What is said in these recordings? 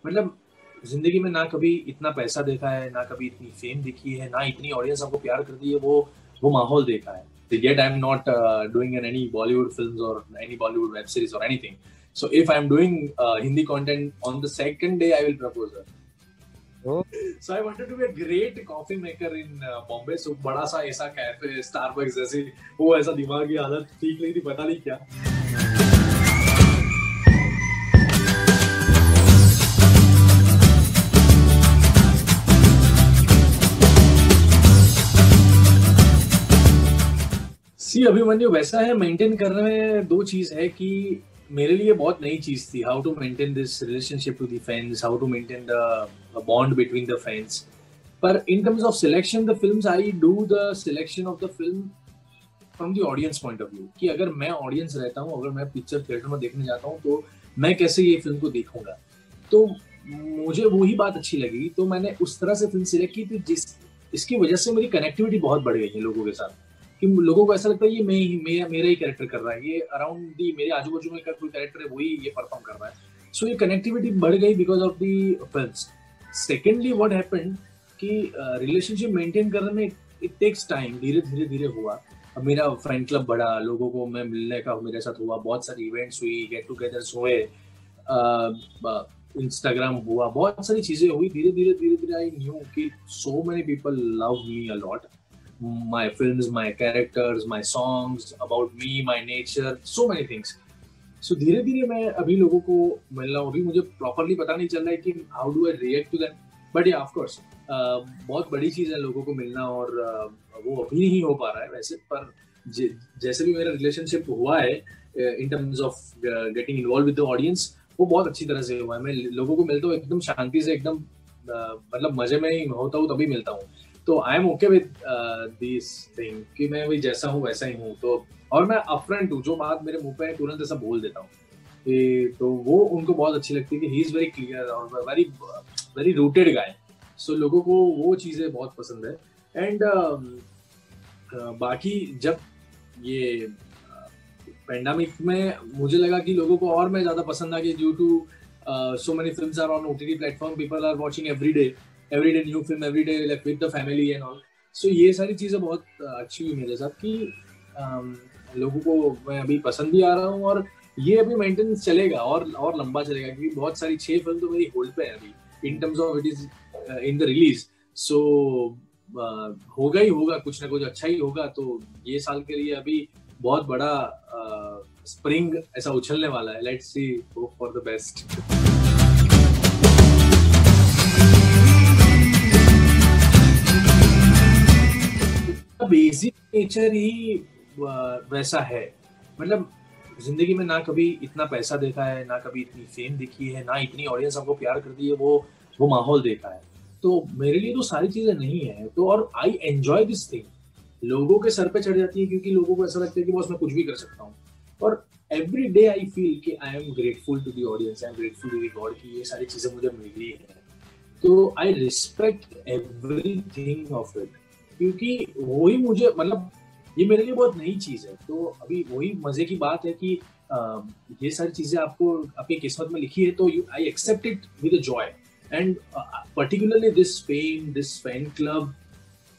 मतलब जिंदगी में ना कभी इतना पैसा देखा है, ना कभी इतनी फेम देखी है, ना इतनी ऑडियंस आपको प्यार करती है, वो माहौल देखा है. Yet I'm not doing in any Bollywood films or any Bollywood web series or anything. So if I'm doing Hindi content on the second day, I will propose her. Oh. So I wanted to be a great coffee maker in Bombay. So बड़ा सा ऐसा cafe, Starbucks जैसे, वो ऐसा दिमाग की आदत ठीक नहीं थी, पता नहीं क्या. सी अभिमन्यु वैसा है, मेंटेन करने में दो चीज है कि मेरे लिए बहुत नई चीज थी. How to maintain this relationship to the fans, how to maintain the bond between the fans. पर in terms of selection the films, I do the selection of the film from the audience point of view. कि अगर मैं audience रहता हूँ, अगर मैं picture theatre में देखने जाता हूँ, तो मैं कैसे ये फिल्म को देखूंगा. तो मुझे वही बात अच्छी लगी, तो मैंने उस तरह से फिल्म सिलेक्ट की थी इसकी वजह से मेरी कनेक्टिविटी बहुत बढ़ गई है लोगों के साथ. कि लोगों को ऐसा लगता है ये मेरा ही कैरेक्टर कर रहा है, ये अराउंड दी मेरे आजू बाजू में कोई कैरेक्टर है, वही ये परफॉर्म कर रहा है. सो ये कनेक्टिविटी बढ़ गई because of the films. Secondly what happened कि रिलेशनशिप मेंटेन करने में इट टेक्स टाइम. धीरे धीरे हुआ. अब मेरा फ्रेंड क्लब बढ़ा, लोगों को मैं मिलने का मेरे साथ हुआ, बहुत सारे इवेंट्स हुई, गेट टुगेदर्स हुए, इंस्टाग्राम हुआ, बहुत सारी चीजें हुई. धीरे धीरे आई न्यू कि so many people love me a lot. My films, my characters, my songs, about me, my nature, so many things. So धीरे धीरे मैं अभी लोगों को मिल रहा हूँ. अभी मुझे प्रॉपरली पता नहीं चल रहा है कि how do I react to them. But yeah, of course, बहुत बड़ी चीज़ है लोगों को मिलना, और वो अभी नहीं हो पा रहा है वैसे. पर जैसे भी मेरा रिलेशनशिप हुआ है in terms of getting involved with the audience, वो बहुत अच्छी तरह से हुआ है. मैं लोगों को मिलता हूँ एकदम शांति से, एकदम मतलब मजे में ही होता हूँ, तभी मिलता हूँ. तो I am okay with this thing कि मैं वही जैसा हूँ वैसा ही हूँ. तो और मैं अपफ्रंट हूँ, जो बात मेरे मुंह पे है तुरंत ऐसा बोल देता हूँ. तो वो उनको बहुत अच्छी लगती है कि ही इज वेरी क्लियर और वेरी वेरी रूटेड गाय. सो लोगों को वो चीजें बहुत पसंद है. एंड बाकी जब ये पेंडेमिक में मुझे लगा कि लोगों को और मैं ज्यादा पसंद आ गई, due to so many films are on OTT platform, people are watching every day new film, every day like with the family and all. So ये सारी चीजें बहुत अच्छी हुई मेरे साथ कि लोगों को मैं अभी पसंद भी आ रहा हूँ, और ये अभी मेंटेनेंस चलेगा और लंबा चलेगा, क्योंकि बहुत सारी 6 फिल्म तो मेरी होल्ड पे है अभी in terms of it is in the release. So होगा ही होगा, कुछ ना कुछ अच्छा ही होगा. तो ये साल के लिए अभी बहुत बड़ा स्प्रिंग ऐसा उछलने वाला है. Let's see, hope for the best. Basic nature ही वैसा है. मतलब जिंदगी में ना कभी इतना पैसा देखा है, ना कभी इतनी फेम देखी है, ना इतनी ऑडियंस आपको प्यार करती है, वो माहौल देखा है. तो मेरे लिए तो सारी चीजें नहीं है. तो और आई एंजॉय दिस थिंग. लोगों के सर पे चढ़ जाती है, क्योंकि लोगों को ऐसा लगता है कि बस मैं कुछ भी कर सकता हूँ. और एवरी डे आई फील कि I am grateful to the audience, I am grateful to the God कि ये सारी चीजें मुझे मिली है. तो I respect everything of it, क्योंकि वही मुझे, मतलब ये मेरे लिए बहुत नई चीज है. तो अभी वही मजे की बात है कि ये सारी चीजें आपको आपकी किस्मत में लिखी है, तो I accept it with joy. And particularly this fame, this fan club,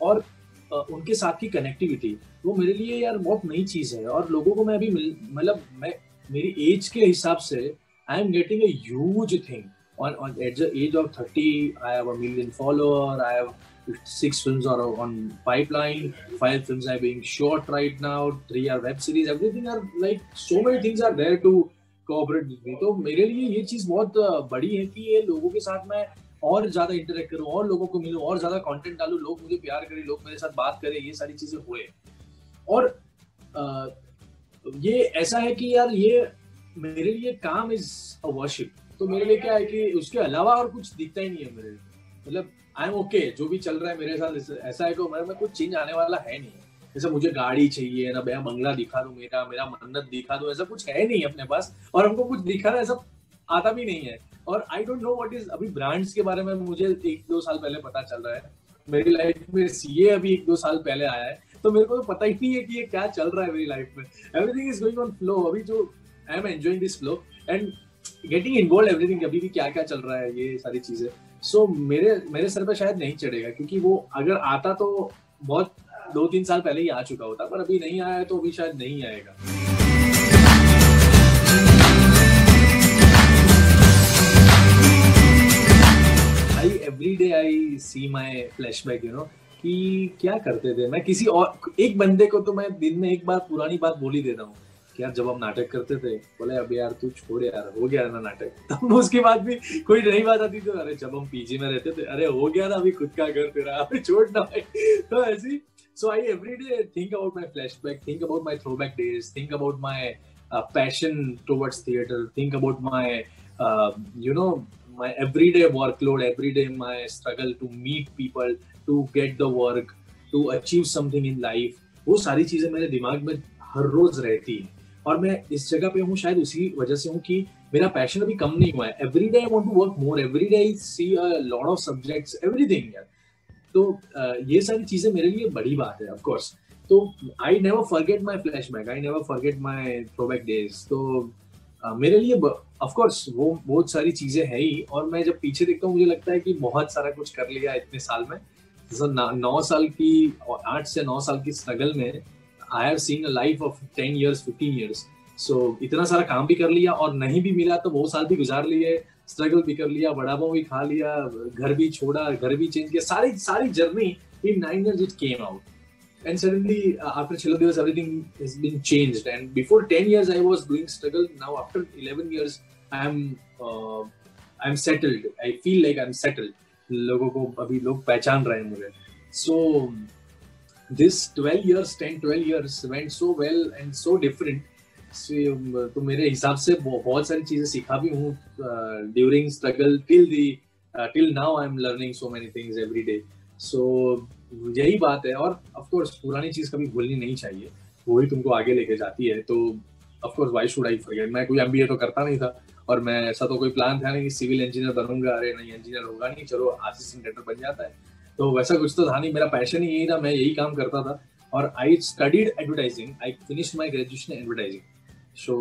और उनके साथ की कनेक्टिविटी, वो मेरे लिए यार बहुत नई चीज है. और लोगों को मैं अभी मतलब मैं मेरी एज के हिसाब से आई am getting a huge thing. on at the age of 30, I have 1 million follower. I have 6 films are on pipeline, 5 films are being shot right now, 3 are web series. Everything are like so many things are there to cooperate with me. तो मेरे लिए ये चीज बहुत बड़ी है कि ये लोगों के साथ मैं और ज्यादा इंटरेक्ट करूं, और लोगों को मिलूं, और ज्यादा कंटेंट डालूं, लोग मुझे प्यार करें, लोग मेरे साथ बात करें, ये सारी चीजें हुए. और ये ऐसा है कि यार ये मेरे लिए काम इज अ वर्शिप. तो मेरे लिए क्या है कि उसके अलावा और कुछ दिखता ही नहीं है मेरे. मतलब आई एम ओके जो भी चल रहा है मेरे साथ. ऐसा है कि मेरे में कुछ चेंज आने वाला है नहीं. जैसे मुझे गाड़ी चाहिए ना, मैं बंगला दिखा दूं, मेरा मन्नत दिखा दूं, ऐसा कुछ है नहीं अपने पास. और हमको कुछ दिखाना ऐसा आता भी नहीं है. और I don't know what is. अभी ब्रांड्स के बारे में मुझे 1-2 साल पहले पता चल रहा है. मेरी लाइफ में सीए अभी 1-2 साल पहले आया है, तो मेरे को तो पता ही नहीं है कि ये क्या चल रहा है मेरी लाइफ में. Everything is going on flow. अभी जो I am enjoying this flow. And getting involve everything, अभी भी क्या क्या चल रहा है ये सारी चीजें। सो मेरे मेरे सर पे शायद नहीं चढ़ेगा, क्योंकि वो अगर आता तो बहुत 2-3 साल पहले ही आ चुका होता, पर अभी नहीं आया है तो अभी शायद नहीं आएगा। Every day I see my flashback, you know, कि क्या करते थे। मैं किसी और एक बंदे को तो मैं दिन में एक बार पुरानी बात बोल ही देता हूँ कि यार जब हम नाटक करते थे, बोले अब यार तू छोड़ यार, हो गया ना नाटक। तब उसके बाद भी कोई नई बात आती थी, अरे जब हम पीजी में रहते थे, अरे हो गया ना अभी खुद का घर तेरा, अभी छोड़ ना भाई। तो ऐसी, so I every day think about my flashback, think about my throwback days, think about my passion towards theater, think about my you know, my everyday workload, everyday my struggle to meet people, to get the work, to achieve something in life। वो सारी चीजें मेरे दिमाग में हर रोज रहती है, और मैं इस जगह पे हूँ शायद उसी वजह से हूँ कि मेरा पैशन अभी कम नहीं हुआ है। Every day I want to work more, every day I see a lot of subjects, everything यार। तो ये सारी चीजें मेरे लिए बड़ी बात है, ऑफ कोर्स। तो I never forget my flashback, I never forget my throwback days. तो मेरे लिए ऑफ कोर्स वो बहुत सारी चीजें है ही, और मैं जब पीछे देखता हूँ मुझे लगता है कि बहुत सारा कुछ कर लिया इतने साल में। जैसे 9 साल की, 8 से 9 साल की स्ट्रगल में I have seen a life of 10 years 15 years। सो इतना सारा काम भी कर लिया, और नहीं भी मिला तो वो साल भी गुजार लिए, स्ट्रगल भी कर लिया, बड़ा पाव भी खा लिया, घर भी छोड़ा, घर भी चेंज किया, सारी journey in 9 years it came out। And suddenly after Chhello Divas everything has been changed, and before 10 years I was doing struggle, now after 11 years I'm settled, I feel like I'm settled, लोगों को अभी लोग पहचान रहे हैं मुझे। So this 10-12 years went so well and so different। तो मेरे हिसाब से बहुत सारी चीजें सीखा भी हूँ during struggle, till now I'm learning so many things every day। So यही बात है, और ऑफ कोर्स पुरानी चीज कभी भूलनी नहीं चाहिए, वही तुमको आगे लेके जाती है। तो of course why should I forget. मैं कोई एमबीए तो करता नहीं था, और मैं ऐसा तो कोई प्लान था नहीं कि सिविल इंजीनियर बनूंगा, अरे नहीं इंजीनियर होगा नहीं, चलो असिस्टेंट डायरेक्टर बन जाता है। तो वैसा कुछ तो था नहीं, मेरा पैशन ही यही था, मैं यही काम करता था। और I studied advertising, I finished my graduation in advertising. So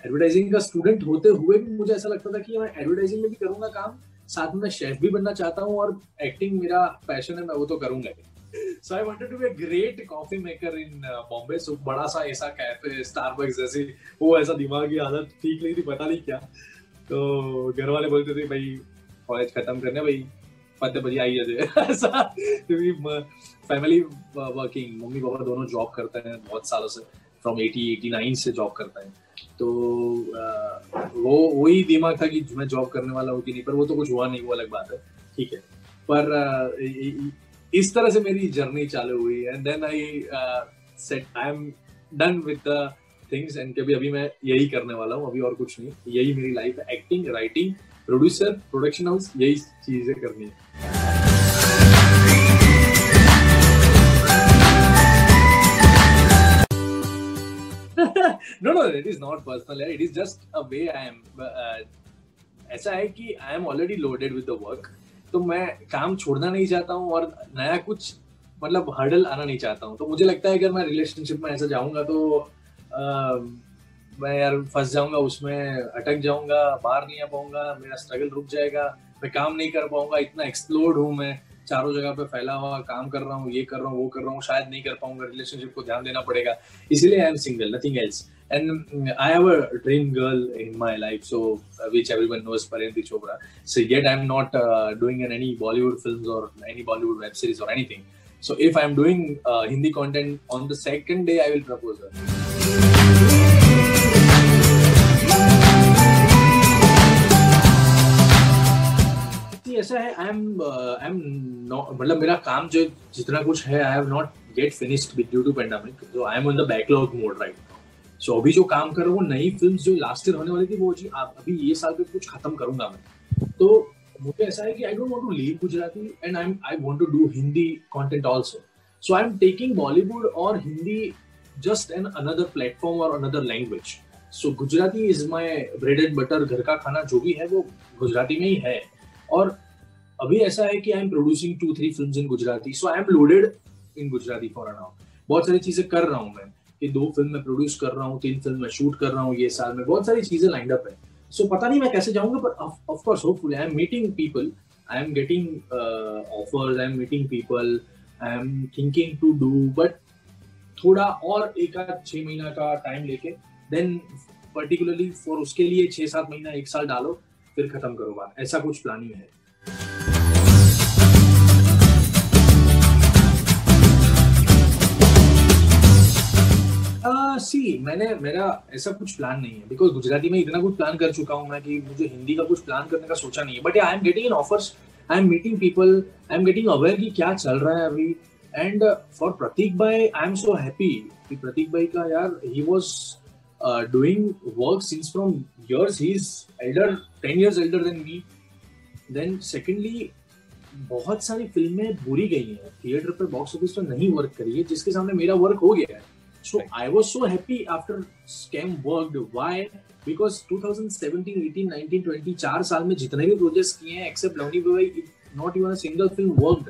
advertising का स्टूडेंट होते हुए भी मुझे ऐसा लगता था कि मैं एडवर्टाइजिंग में भी करूंगा काम, साथ में मैं शेफ भी बनना चाहता हूँ, और एक्टिंग मेरा पैशन है, मैं वो तो करूंगा। So I wanted to be a great coffee maker in Bombay। So बड़ा सा ऐसा कैफे, स्टारबक्स जैसी, वो ऐसा दिमागी हालत ठीक नहीं थी, पता नहीं क्या। तो घर वाले बोलते थे भाई कॉलेज खत्म करने भाई, पते बजी आई जाते ऐसा, क्योंकि फैमिली वर्किंग, मम्मी पापा दोनों जॉब करते हैं बहुत सालों से, फ्रॉम 89 से जॉब करते हैं। तो वो वही दिमाग था कि मैं जॉब करने वाला हूँ कि नहीं, पर वो तो कुछ हुआ नहीं, वो अलग बात है, ठीक है। पर इस तरह से मेरी जर्नी चालू हुई, and then I said I am done with the things, and कभी अभी मैं यही करने वाला हूँ, अभी और कुछ नहीं, यही मेरी लाइफ है, acting, writing, producer, production house, यही चीजें करनी है। No, it is not personal, it is just a way I am। ऐसा है कि I am already loaded with the work, तो मैं काम छोड़ना नहीं चाहता हूँ, और नया कुछ मतलब हर्डल आना नहीं चाहता हूँ। तो मुझे लगता है अगर मैं रिलेशनशिप में ऐसा जाऊंगा तो मैं यार फंस जाऊंगा उसमें, अटक जाऊंगा, बाहर नहीं आ पाऊंगा, मेरा स्ट्रगल रुक जाएगा, मैं काम नहीं कर पाऊंगा। इतना एक्सप्लोर्ड हूँ मैं, चारों जगह पे फैला हुआ, काम कर रहा हूँ, ये कर रहा हूँ, वो कर रहा हूँ, शायद नहीं कर पाऊंगा, रिलेशनशिप को ध्यान देना पड़ेगा, इसीलिए I am single, nothing else. And I have a dream girl in my life, so which everyone knows, Parineeti Chopra। So yet I'm not doing in any Bollywood films or any Bollywood web series or anything। So if I'm doing Hindi content, on the second day I will propose her। ऐसा है, I am मतलब मेरा काम जो जितना कुछ है, I have not get finished due to pandemic, so I am on the backlog mode right now। So अभी जो काम कर रहा हूँ, वो नई फिल्म जो लास्ट ईयर होने वाली थी, वो अभी ये साल पे कुछ खत्म करूंगा मैं। तो मुझे ऐसा है कि I don't want to leave Gujarati, and I want to do Hindi content also. So I am taking Bollywood और Hindi just an another platform और another language. So Gujarati is my bread and butter, घर का खाना जो भी है वो गुजराती में ही है। और अभी ऐसा है कि I am producing 2-3 films in Gujarati, so I M loaded in Gujarati for now. बहुत सारी चीजें कर रहा हूँ मैं, कि 2 फिल्म में प्रोड्यूस कर रहा हूँ, 3 फिल्म में शूट कर रहा हूँ, ये साल में बहुत सारी चीजें लाइंड अप है। सो पता नहीं मैं कैसे जाऊंगा, पर of course hopefully I am meeting people, I am getting offers, I am meeting people, I am thinking to do, but थोड़ा और एक आध 6 महीना का टाइम लेके देन पर्टिकुलरली फॉर उसके लिए 6-7 महीना 1 साल डालो, फिर खत्म करो बात, ऐसा कुछ प्लानिंग है। मेरा ऐसा कुछ प्लान नहीं है, बिकॉज गुजराती में इतना कुछ प्लान कर चुका हूँ मैं कि मुझे हिंदी का कुछ प्लान करने का सोचा नहीं है। But I am getting in offers, I am meeting people, I am getting aware कि क्या चल रहा है अभी। एंड फॉर प्रतीक भाई आई एम सो हैप्पी कि प्रतीक भाई का यार he was doing work since from years, he is 10 years elder than me. Then secondly, बहुत सारी फिल्में बुरी गई हैं, थिएटर पे बॉक्स ऑफिस पर नहीं वर्क करी है, जिसके सामने मेरा वर्क हो गया है। So I was so happy after Scam worked. Why? Because 2017, 18, 19, 20 4 साल में जितने भी प्रोजेक्ट्स किए हैं except लवनी भाई, not even a single film worked,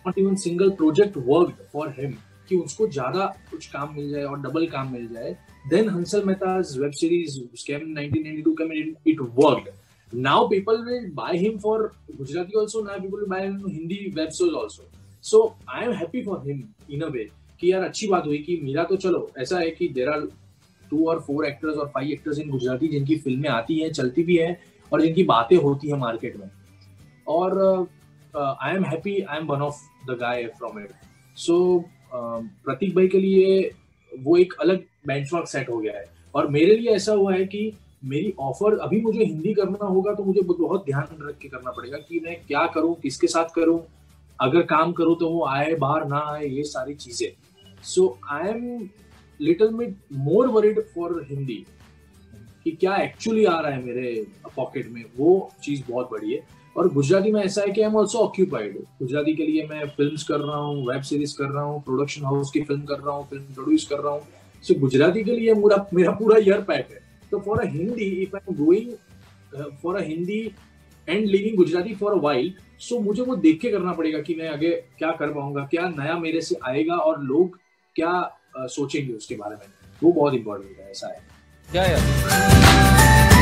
not even single project worked for him कि उसको ज्यादा कुछ काम मिल जाए और डबल काम मिल जाए। Then Hansal Mehta's web series Scam 1992 came in, it worked. Now people will buy him for Gujarati also, now people will buy him Hindi web shows also. So I am happy for him in a way कि यार अच्छी बात हुई कि मेरा तो चलो ऐसा है कि there are 2 or 4 actors or 5 actors in Gujarati जिनकी फिल्में आती हैं, चलती भी हैं और जिनकी बातें होती हैं मार्केट में, और I am happy, I am one of the guy from it. So प्रतीक भाई के लिए वो एक अलग बेंचमार्क सेट हो गया है, और मेरे लिए ऐसा हुआ है कि मेरी ऑफर अभी मुझे हिंदी करना होगा तो मुझे बहुत ध्यान रख के करना पड़ेगा कि मैं क्या करूं, किसके साथ करूं, अगर काम करूं तो वो आए बाहर ना आए, ये सारी चीजें। So I am little bit more worried for Hindi कि क्या एक्चुअली आ रहा है मेरे पॉकेट में, वो चीज बहुत बड़ी है। और गुजराती में ऐसा है कि I am also occupied. Gujarati के लिए मैं फिल्म्स कर रहा हूँ, वेब सीरीज कर रहा हूँ, प्रोडक्शन हाउस की फिल्म कर रहा हूँ, फिल्म प्रोड्यूस कर रहा हूँ। सो गुजराती के लिए मेरा पूरा ईयर पैक है। तो for a Hindi, if I am going for a Hindi and leaving Gujarati for a while, so मुझे वो देख के करना पड़ेगा कि मैं आगे क्या कर पाऊंगा, क्या नया मेरे से आएगा और लोग क्या सोचेंगे उसके बारे में। वो बहुत इंपॉर्टेंट है, ऐसा है क्या यार।